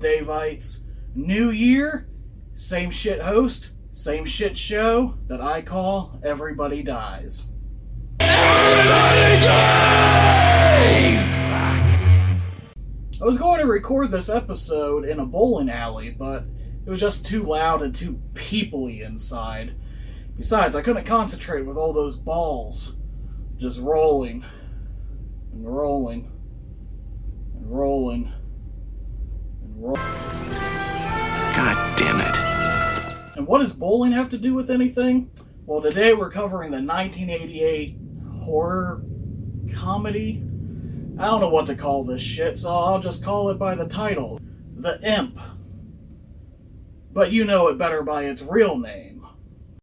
Davites. New year, same shit host, same shit show that I call Everybody Dies. Everybody dies! I was going to record this episode in a bowling alley, but it was just too loud and too people-y inside. Besides, I couldn't concentrate with all those balls just rolling and rolling and rolling and rolling. God damn it. And what does bowling have to do with anything? Well, today we're covering the 1988 horror comedy. I don't know what to call this shit, so I'll just call it by the title. The Imp. But you know it better by its real name.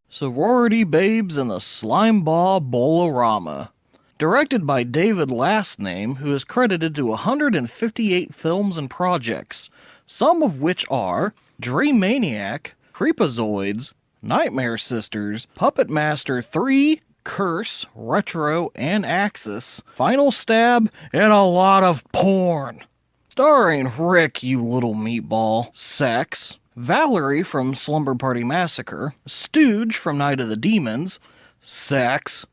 Sorority Babes and the Slimeball Bowl-O-Rama. Directed by David Lastname, who is credited to 158 films and projects, some of which are Dream Maniac, Creepazoids, Nightmare Sisters, Puppet Master 3, Curse, Retro, and Axis, Final Stab, and a lot of porn. Starring Rick, you little meatball, Sex, Valerie from Slumber Party Massacre, Stooge from Night of the Demons, Sex,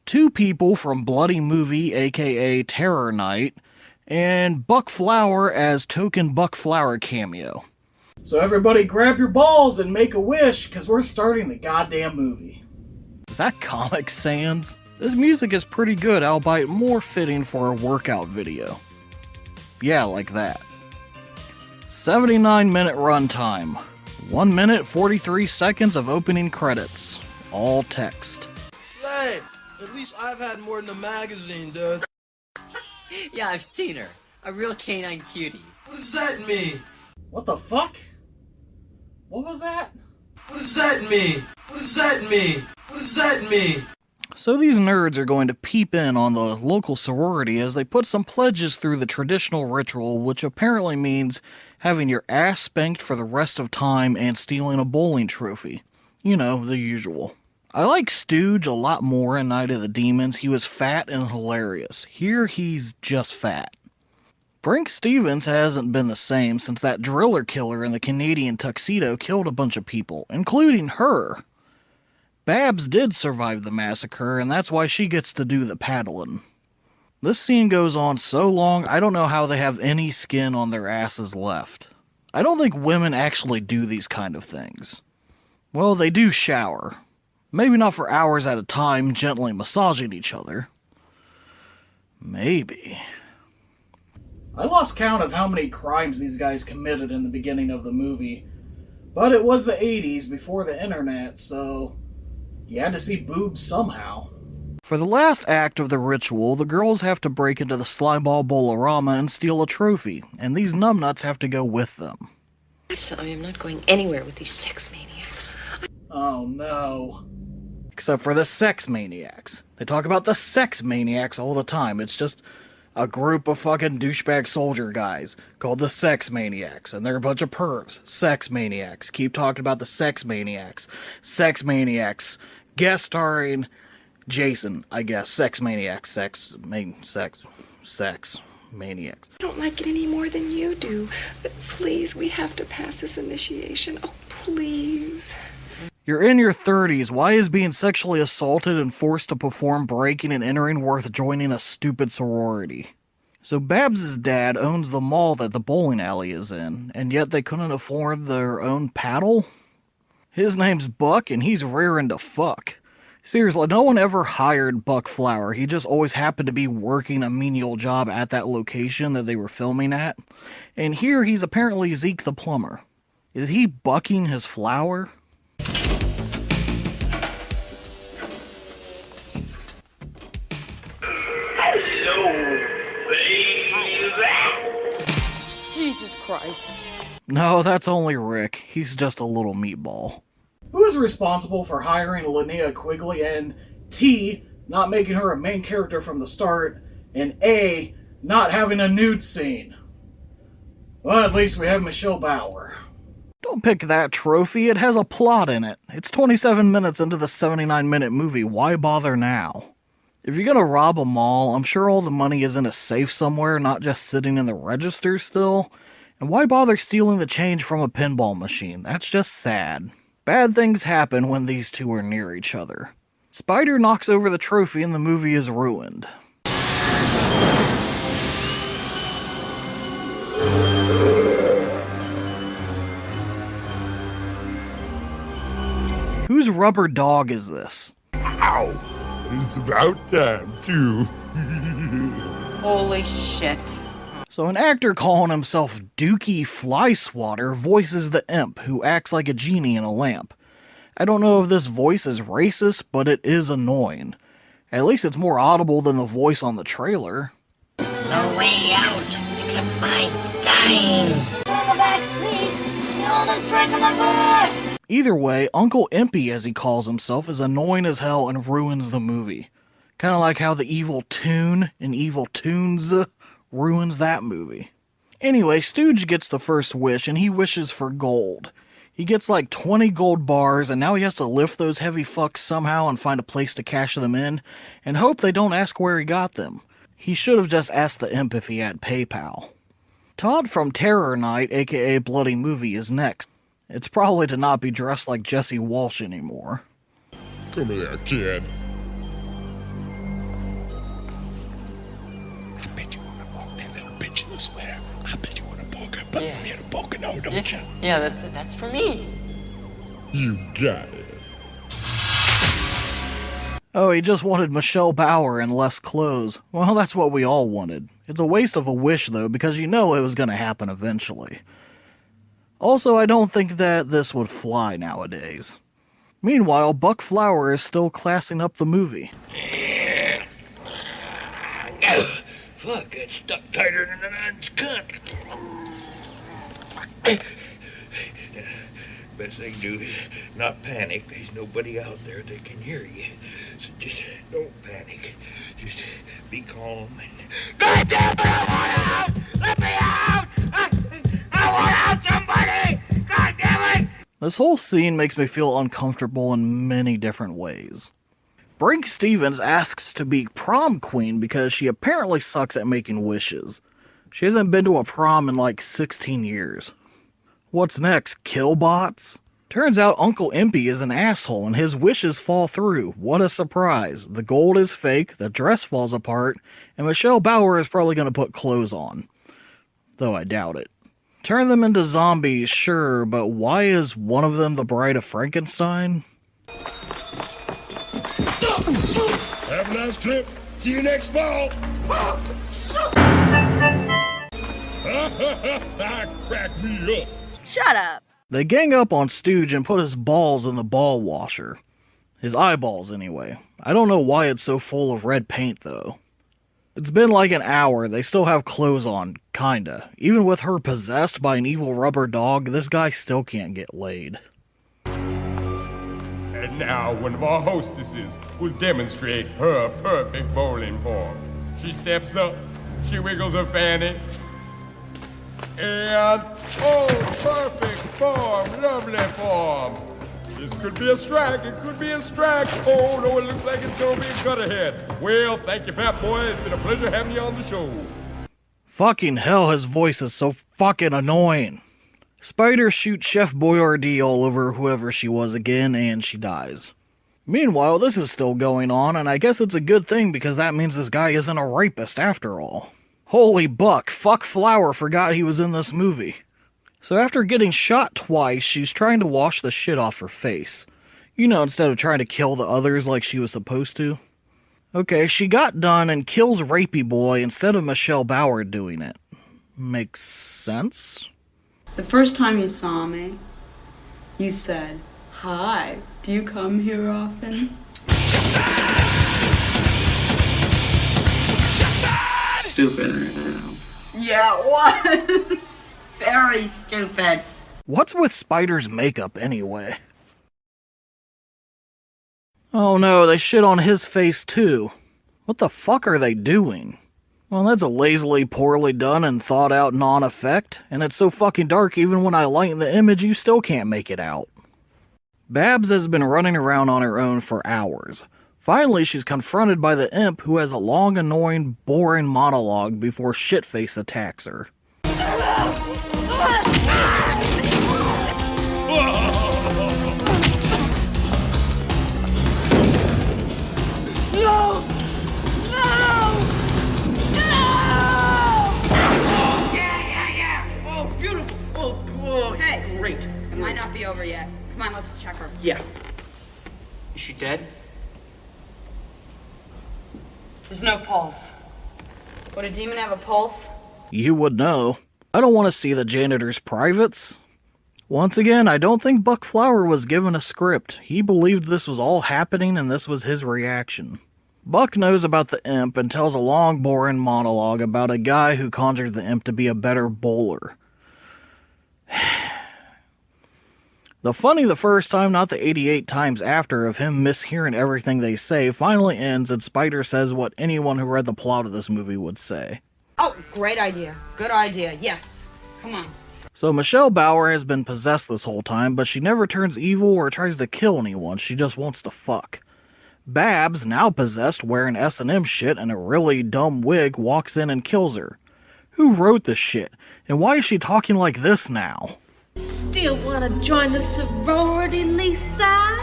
two people from Bloody Movie aka Terror Night, and Buck Flower as token Buck Flower cameo. So everybody grab your balls and make a wish, because we're starting the goddamn movie. Is that Comic Sans? This music is pretty good, albeit more fitting for a workout video. Yeah, like that. 79-minute runtime. 1 minute, 43 seconds of opening credits. All text. Hey, at least I've had more than a magazine, dude. Yeah, I've seen her. A real canine cutie. What does that mean? What the fuck? What was that? What does that mean? What does that mean? What does that mean? So these nerds are going to peep in on the local sorority as they put some pledges through the traditional ritual, which apparently means having your ass spanked for the rest of time and stealing a bowling trophy. You know, the usual. I like Stooge a lot more in Night of the Demons. He was fat and hilarious. Here he's just fat. Brink Stevens hasn't been the same since that driller killer in the Canadian tuxedo killed a bunch of people, including her. Babs did survive the massacre, and that's why she gets to do the paddling. This scene goes on so long, I don't know how they have any skin on their asses left. I don't think women actually do these kind of things. Well, they do shower. Maybe not for hours at a time, gently massaging each other. Maybe. I lost count of how many crimes these guys committed in the beginning of the movie. But it was the 80s, before the internet, so you had to see boobs somehow. For the last act of the ritual, the girls have to break into the Slimeball Bowl-O-Rama and steal a trophy, and these numbnuts have to go with them. I am not going anywhere with these sex maniacs. Oh no. Except for the sex maniacs. They talk about the sex maniacs all the time. It's just a group of fucking douchebag soldier guys called the Sex Maniacs, and they're a bunch of pervs. Sex Maniacs. Keep talking about the Sex Maniacs. Sex Maniacs. Guest starring Jason, I guess. Sex Maniacs. Sex Maniacs. I don't like it any more than you do. But please, we have to pass this initiation. Oh, please. You're in your 30s. Why is being sexually assaulted and forced to perform breaking and entering worth joining a stupid sorority? So Babs' dad owns the mall that the bowling alley is in, and yet they couldn't afford their own paddle? His name's Buck, and he's raring to fuck. Seriously, no one ever hired Buck Flower. He just always happened to be working a menial job at that location that they were filming at. And here he's apparently Zeke the plumber. Is he bucking his flower? Jesus Christ. No, that's only Rick. He's just a little meatball. Who is responsible for hiring Linnea Quigley and T, not making her a main character from the start, and A, not having a nude scene? Well, at least we have Michelle Bauer. Don't pick that trophy. It has a plot in it. It's 27 minutes into the 79-minute movie. Why bother now? If you're gonna rob a mall, I'm sure all the money is in a safe somewhere, not just sitting in the register still. And why bother stealing the change from a pinball machine? That's just sad. Bad things happen when these two are near each other. Spider knocks over the trophy and the movie is ruined. Whose rubber dog is this? Ow! It's about time, too. Holy shit. So an actor calling himself Dookie Flyswatter voices the imp, who acts like a genie in a lamp. I don't know if this voice is racist, but it is annoying. At least it's more audible than the voice on the trailer. No way out, except my dying. On the back seat, no, the straight to my board. Either way, Uncle Impy, as he calls himself, is annoying as hell and ruins the movie. Kinda like how the evil Toon in Evil Toons ruins that movie. Anyway, Stooge gets the first wish, and he wishes for gold. He gets like 20 gold bars, and now he has to lift those heavy fucks somehow and find a place to cash them in, and hope they don't ask where he got them. He should have just asked the imp if he had PayPal. Todd from Terror Night, aka Bloody Movie, is next. It's probably to not be dressed like Jesse Walsh anymore. Come here, kid. I bet you want to walk that little bitch in the sweater. I bet you want to poke her butt from here to Pocono, don't you? Yeah, that's for me. You got it. Oh, he just wanted Michelle Bauer and less clothes. Well, that's what we all wanted. It's a waste of a wish, though, because you know it was going to happen eventually. Also, I don't think that this would fly nowadays. Meanwhile, Buck Flower is still classing up the movie. Fuck, it's stuck tighter than an aunt's cunt. Best thing to do is not panic. There's nobody out there that can hear you. So just don't panic. Just be calm and... God damn it, I want out! Let me out! I want out, somebody! God damn it! This whole scene makes me feel uncomfortable in many different ways. Brink Stevens asks to be prom queen because she apparently sucks at making wishes. She hasn't been to a prom in like 16 years. What's next, Killbots? Turns out Uncle Impy is an asshole and his wishes fall through. What a surprise. The gold is fake, the dress falls apart, and Michelle Bauer is probably going to put clothes on. Though I doubt it. Turn them into zombies, sure, but why is one of them the Bride of Frankenstein? Have a nice trip. See you next fall. Crack me up. Shut up. They gang up on Stooge and put his balls in the ball washer. His eyeballs, anyway. I don't know why it's so full of red paint, though. It's been like an hour, they still have clothes on, kinda. Even with her possessed by an evil rubber dog, this guy still can't get laid. And now one of our hostesses will demonstrate her perfect bowling form. She steps up, she wiggles her fanny, and oh, perfect form, lovely form. This could be a strike, it could be a strike. Oh no, it looks like it's gonna be a cut ahead. Well, thank you, fat boy, it's been a pleasure having you on the show. Fucking hell, his voice is so fucking annoying. Spider shoots Chef Boyardee all over whoever she was again, and she dies. Meanwhile, this is still going on, and I guess it's a good thing because that means this guy isn't a rapist after all. Holy buck, fuck Flower forgot he was in this movie. So after getting shot twice, she's trying to wash the shit off her face. You know, instead of trying to kill the others like she was supposed to. Okay, she got done and kills Rapey Boy instead of Michelle Bauer doing it. Makes sense? The first time you saw me, you said, "Hi, do you come here often?" Stupid, I know. Yeah, it was. Very stupid. What's with Spider's makeup anyway? Oh no, they shit on his face too. What the fuck are they doing? Well, that's a lazily, poorly done and thought out non-effect, and it's so fucking dark even when I lighten the image you still can't make it out. Babs has been running around on her own for hours. Finally, she's confronted by the imp, who has a long, annoying, boring monologue before Shitface attacks her. No! Yeah. Oh, beautiful. Oh, hey. Great. It might not be over yet. Come on, let's check her. Yeah. Is she dead? There's no pulse. Would a demon have a pulse? You would know. I don't want to see the janitor's privates. Once again, I don't think Buck Flower was given a script. He believed this was all happening and this was his reaction. Buck knows about the imp and tells a long, boring monologue about a guy who conjured the imp to be a better bowler. The funny the first time, not the 88 times after of him mishearing everything they say, finally ends and Spider says what anyone who read the plot of this movie would say. Oh, great idea. Good idea. Yes. Come on. So Michelle Bauer has been possessed this whole time, but she never turns evil or tries to kill anyone, she just wants to fuck. Babs, now possessed, wearing S&M shit and a really dumb wig, walks in and kills her. Who wrote this shit? And why is she talking like this now? Still wanna join the sorority, Lisa?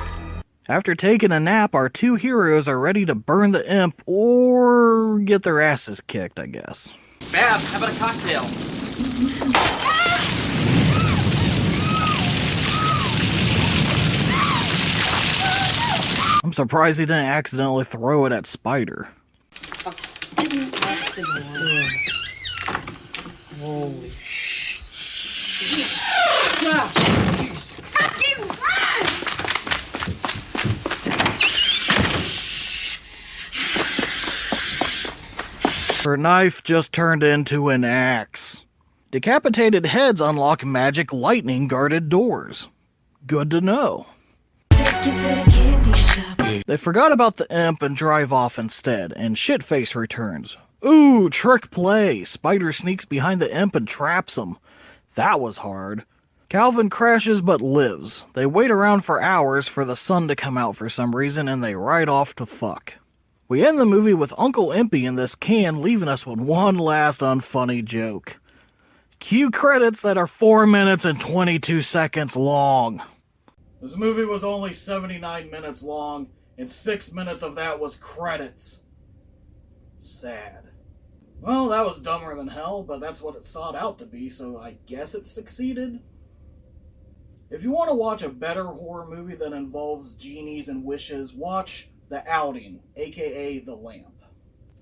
After taking a nap, our two heroes are ready to burn the imp or get their asses kicked, I guess. Babs, how about a cocktail? I'm surprised he didn't accidentally throw it at Spider. Holy shit. Fucking run! Her knife just turned into an axe. Decapitated heads unlock magic lightning guarded doors. Good to know. They forgot about the imp and drive off instead, and Shitface returns. Ooh, trick play! Spider sneaks behind the imp and traps him. That was hard. Calvin crashes but lives. They wait around for hours for the sun to come out for some reason, and they ride off to fuck. We end the movie with Uncle Impy in this can, leaving us with one last unfunny joke. Cue credits that are 4 minutes and 22 seconds long. This movie was only 79 minutes long, and 6 minutes of that was credits. Sad. Well, that was dumber than hell, but that's what it sought out to be, so I guess it succeeded. If you want to watch a better horror movie that involves genies and wishes, watch The Outing, aka The Lamp.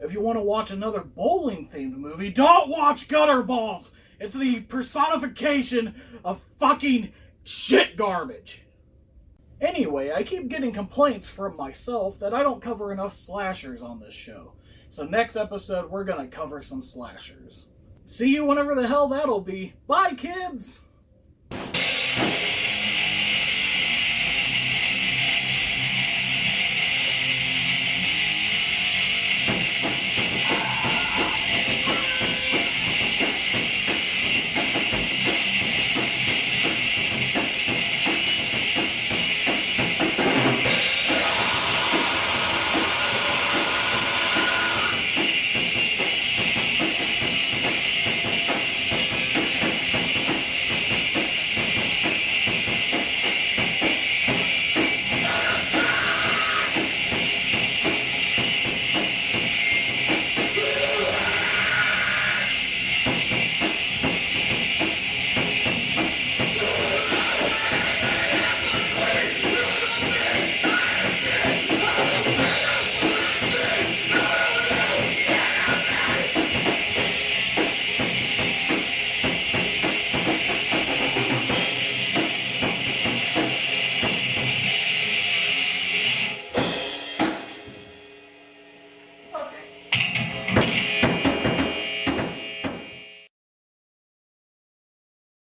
If you want to watch another bowling-themed movie, don't watch Gutterballs! It's the personification of fucking shit garbage. Anyway, I keep getting complaints from myself that I don't cover enough slashers on this show. So next episode, we're gonna cover some slashers. See you whenever the hell that'll be. Bye, kids!